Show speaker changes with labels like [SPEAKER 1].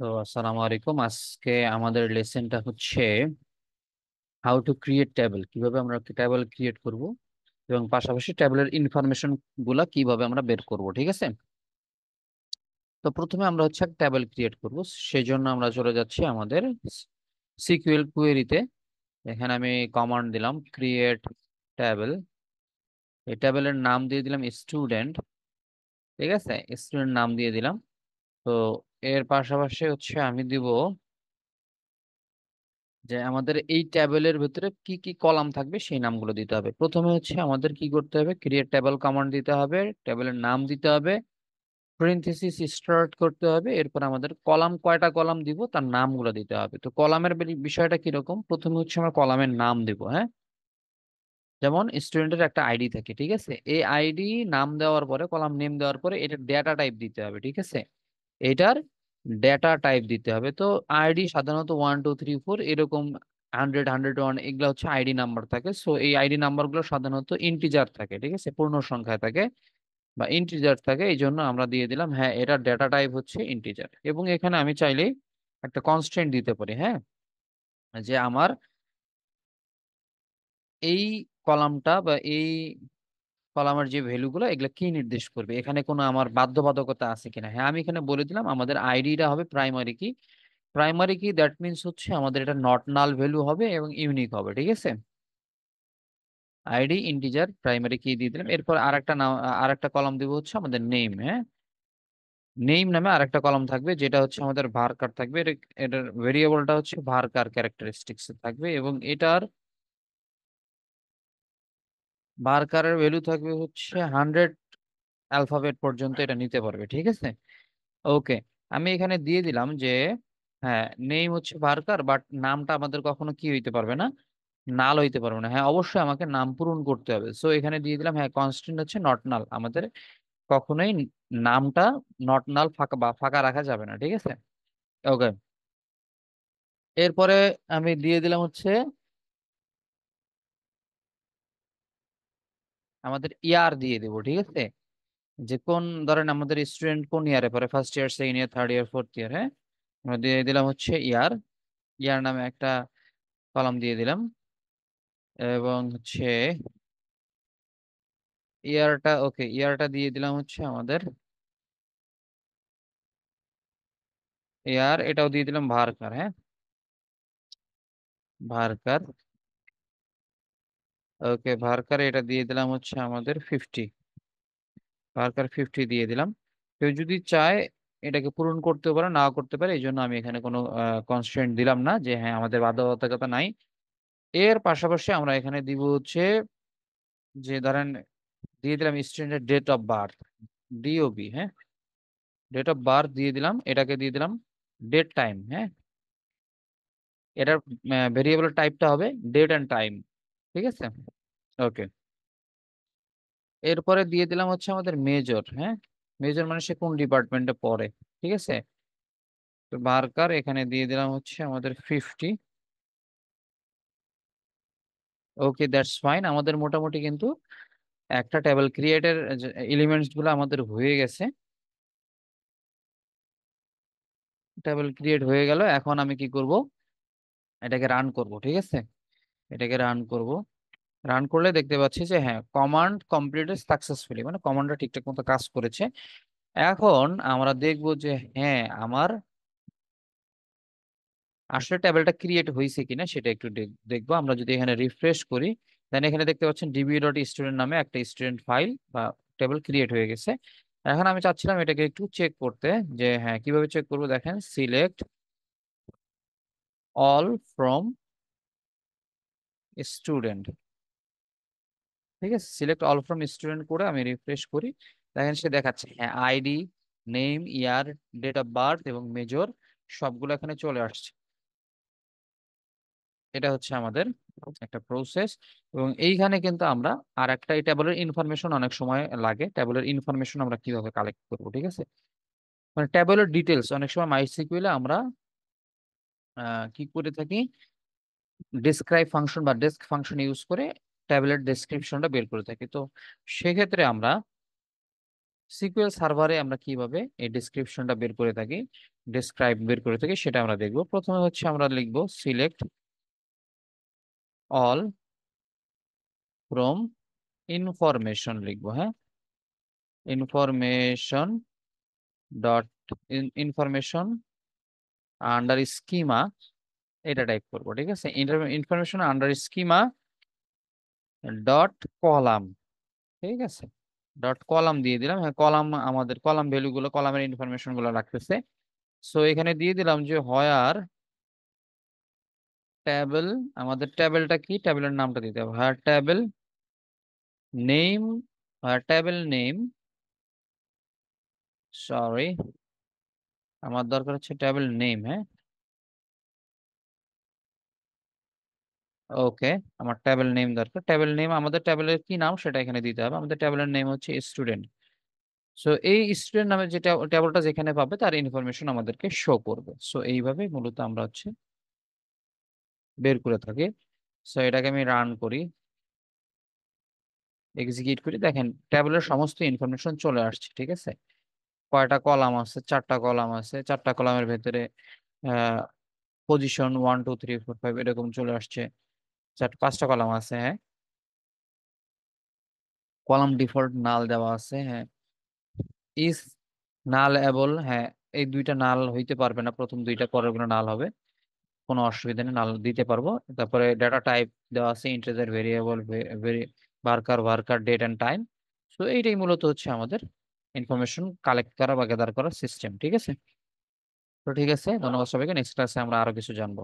[SPEAKER 1] তো আসসালামু আলাইকুম। আজকে আমাদের লেসনটা হচ্ছে হাউ টু ক্রিয়েট টেবিল, কিভাবে আমরা টেবিল ক্রিয়েট করব এবং পাশাপাশি টেবিলের ইনফরমেশন গুলা কিভাবে আমরা বের করব। ঠিক আছে, তো প্রথমে আমরা হচ্ছে একটা টেবিল ক্রিয়েট করব। সেই জন্য আমরা চলে যাচ্ছি আমাদের সিকিউএল কোয়েরিতে। এখানে আমি কমান্ড দিলাম ক্রিয়েট টেবিল। এই টেবিলের নাম দিয়ে দিলাম স্টুডেন্ট। ঠিক আছে, স্টুডেন্ট নাম দিয়ে দিলাম। তো এর পাশাপাশি হচ্ছে আমি দিব যে আমাদের এই ট্যাবেলের ভিতরে কি কি কলাম থাকবে সেই নামগুলো দিতে হবে। প্রথমে হচ্ছে আমাদের কি করতে হবে, ক্রিয়েট টেবল কমান্ড দিতে হবে, টেবিলের নাম দিতে হবে, প্যারেনথেসিস স্টার্ট করতে হবে। এরপর আমাদের কলাম, কয়টা কলাম দিব তার নামগুলো দিতে হবে। তো কলামের বিষয়টা কিরকম, প্রথমে হচ্ছে আমরা কলামের নাম দিব। হ্যাঁ, যেমন স্টুডেন্টের একটা আইডি থাকে, ঠিক আছে, এই আইডি নাম দেওয়ার পরে, কলাম নেম দেওয়ার পরে এটা ডেটা টাইপ দিতে হবে। ঠিক আছে, এটার ডেটা টাইপ দিতে হবে। তো আইডি সাধারণত 1 2 3 4 এরকম, 100 101 এগুলো হচ্ছে আইডি নাম্বার থাকে। সো এই আইডি নাম্বার গুলো সাধারণত ইন্টিজার থাকে, ঠিক আছে, পূর্ণ সংখ্যায় থাকে বা ইন্টিজার থাকে। এই জন্য আমরা দিয়ে দিলাম হ্যাঁ এটার ডেটা টাইপ হচ্ছে ইন্টিজার। এবং এখানে আমি চাইলেই একটা কনস্ট্যান্ট দিতে পারি। হ্যাঁ, যে আমার এই কলামটা বা এই কলামের যে ভ্যালুগুলো এগুলো কি নির্দেশ করবে, এখানে কোনো আমার বাধ্যবাধকতা আছে কিনা। হ্যাঁ, আমি এখানে বলে দিলাম আমাদের আইডিটা হবে প্রাইমারি কি। প্রাইমারি কি দ্যাট মিনস হচ্ছে আমাদের এটা নট নাল ভ্যালু হবে এবং ইউনিক হবে। ঠিক আছে, আইডি ইন্টিজার প্রাইমারি কি দিয়ে দিলাম। এরপর আরেকটা নাম, আরেকটা কলাম দিব হচ্ছে আমাদের নেম। হ্যাঁ, নেম নামে আরেকটা কলাম থাকবে যেটা হচ্ছে আমাদের ভার্কার থাকবে। এটার ভেরিয়েবলটা হচ্ছে ভার্কার ক্যারেক্টারিস্টিক্স থাকবে এবং এটার ভার্কারের ভ্যালু থাকবে হচ্ছে 100 অ্যালফাবেট পর্যন্ত এটা নিতে পারবে। ঠিক আছে, ওকে। আমি এখানে দিয়ে দিলাম যে হ্যাঁ নেম হচ্ছে ভার্কার, বাট নামটা আমাদের কখনো কি হইতে পারবে না, নাল হইতে পারবে না। হ্যাঁ, অবশ্যই আমাকে নাম পূরণ করতে হবে। সো এখানে দিয়ে দিলাম হ্যাঁ কনস্ট্যান্ট হচ্ছে নট নাল, আমাদের কখনোই নামটা নট নাল ফাঁকা বা ফাঁকা রাখা যাবে না। ঠিক আছে, ওকে। এরপরে আমি দিয়ে দিলাম হচ্ছে আমাদের ইয়ার দিয়ে দেবো। ঠিক আছে, যে কোন, ধরেন আমাদের স্টুডেন্ট কোন ইয়ারে পড়ে, first year, second year, third year, fourth year. হ্যাঁ, আমরা দিয়ে দিলাম হচ্ছে ইয়ার। ইয়ার নামে একটা কলাম দিয়ে দিলাম এবং হচ্ছে ইয়ারটা, ওকে, ইয়ারটা দিয়ে দিলাম হচ্ছে আমাদের ইয়ার। এটাও দিয়ে দিলাম ভার্কার। হ্যাঁ, ভার্কার, ওকে, ভার্কার এটা দিয়ে দিলাম হচ্ছে আমাদের 50। ভার্কার 50 দিয়ে দিলাম। কেউ যদি চায় এটাকে পূরণ করতে পারে, নাও করতে পারে, এই জন্য আমি এখানে কোনো কনস্ট্রেন্ট দিলাম না, যে হ্যাঁ আমাদের বাধ্যবাধকতা নাই। এর পাশাপাশি আমরা এখানে দিব হচ্ছে যে ধরেন দিয়ে দিলাম স্টুডেন্টের ডেট অফ বার্থ, ডিওবি। হ্যাঁ, ডেট অফ বার্থ দিয়ে দিলাম, এটাকে দিয়ে দিলাম ডেট টাইম। হ্যাঁ, এটার ভেরিয়েবল টাইপটা হবে ডেট এন্ড টাইম। ঠিক আছে, ওকে। এরপরে দিয়ে দিলাম হচ্ছে আমাদের মেজর। হ্যাঁ, মেজর মানে সে কোন ডিপার্টমেন্টে পড়ে। ঠিক আছে, তো মার্কার এখানে দিয়ে দিলাম হচ্ছে আমাদের 50। ওকে, দ্যাটস ফাইন। আমাদের মোটামুটি কিন্তু একটা টেবিল ক্রিয়েটের এলিমেন্টস গুলো আমাদের হয়ে গেছে। টেবিল ক্রিয়েট হয়ে গেল। এখন আমি কি করব, এটাকে রান করব। ঠিক আছে, এটাকে রান করব। রান করলে দেখতে পাচ্ছি যে হ্যাঁ কমান্ড কমপ্লিটেড সাকসেসফুলি, মানে কমান্ডটা ঠিকঠাক মতো কাজ করেছে। এখন আমরা দেখব যে হ্যাঁ আমার আসলে টেবিলটা ক্রিয়েট হয়েছে কিনা সেটা একটু দেখবো। আমরা যদি এখানে রিফ্রেশ করি, দেন এখানে দেখতে পাচ্ছেন ডিবি ডট স্টুডেন্ট নামে একটা স্টুডেন্ট ফাইল বা টেবিল ক্রিয়েট হয়ে গেছে। এখন আমি চাচ্ছিলাম এটাকে একটু চেক করতে, যে হ্যাঁ কিভাবে চেক করবো। দেখেন সিলেক্ট অল ফ্রম স্টুডেন্ট। ঠিক আছে, সিলেক্ট অল ফ্রম স্টুডেন্ট করে আমি রিফ্রেশ করি। দেখেন সে দেখাচ্ছে হ্যাঁ ID, name, year, date of birth এবং মেজর সবগুলো এখানে চলে আসছে। এটা হচ্ছে আমাদের একটা প্রসেস। এবং এইখানে কিন্তু আমরা আর একটা, এই ট্যাবলের ইনফরমেশন অনেক সময় লাগে। ট্যাবলের ইনফরমেশন আমরা কিভাবে কালেক্ট করবো, ঠিক আছে, মানে ট্যাবলের ডিটেলস অনেক সময় মাইসিকিউএলে আমরা কি করে থাকি, ডেসক্রাইব ফাংশন বা ডেস্ক ফাংশন ইউজ করে ট্যাবলেট ডেসক্রিপশনটা বের করে থাকি। তো সেক্ষেত্রে আমরা সিকিউএল সার্ভারে আমরা কিভাবে এই ডেসক্রিপশনটা বের করে থাকি, ডেসক্রাইব বের করে থাকি সেটা আমরা দেখব। প্রথমে হচ্ছে আমরা লিখব সিলেক্ট অল ফ্রম ইনফরমেশন লিখবো, হ্যাঁ, information dot information under schema, এটা টাইপ করবো, ঠিক আছে। Information under schema dot column, ঠিক আছে, ডট কলাম দিয়ে দিলাম। হ্যাঁ, কলাম আমাদের কলাম ভ্যালু গুলো, কলামের ইনফরমেশন গুলো রাখতেছে। সো এখানে দিয়ে দিলাম যে হোয়ার ট্যাবেল, আমাদের ট্যাবেলটা কি, ট্যাবেলের নামটা দিতে হবে, হোয়ার ট্যাবেল নেম, হোয়ার ট্যাবেল নেম, সরি আমার দরকার হচ্ছে ট্যাবেল নেম, হ্যাঁ, ওকে, আমার ট্যাবেল নেম দরকার। ট্যাবেল নেম, আমাদের ট্যাবেলের কি নাম সেটা এখানে দিতে হবে। আমাদের ট্যাবেলের নেম হচ্ছে স্টুডেন্ট। সো এই স্টুডেন্ট নামে যে ট্যাবলটা যেখানে পাবে তার ইনফরমেশন আমাদেরকে শো করবে। সো এইভাবে মূলত আমরা হচ্ছে বের করে থাকি। সো এটাকে আমি রান করি, এক্সিকিউট করি, দেখেন ট্যাবলের সমস্ত ইনফরমেশন চলে আসছে, ঠিক আছে। কয়টা কলাম আছে, চারটা কলাম আছে, চারটা কলামের ভেতরে পজিশন 1 2 3 4 5 এরকম চলে আসছে। পাঁচটা কলাম আছে, হ্যাঁ, কলাম ডিফল্ট নাল দেওয়া আছে, হ্যাঁ, ইজ নাল এবল, হ্যাঁ, এই দুইটা নাল হইতে পারবে না, প্রথম দুইটা, পরের গুলো নাল হবে, কোনো অসুবিধা নেই, নাল দিতে পারবো। তারপরে ডাটা টাইপ দেওয়া আছে integer, variable, varchar, date and time. তো এইটাই মূলত হচ্ছে আমাদের ইনফরমেশন কালেক্ট করা বা গ্যাদার করার সিস্টেম, ঠিক আছে। তো ঠিক আছে, ধন্যবাদ সবাইকে, নেক্সট ক্লাসে আমরা আরো কিছু জানবো।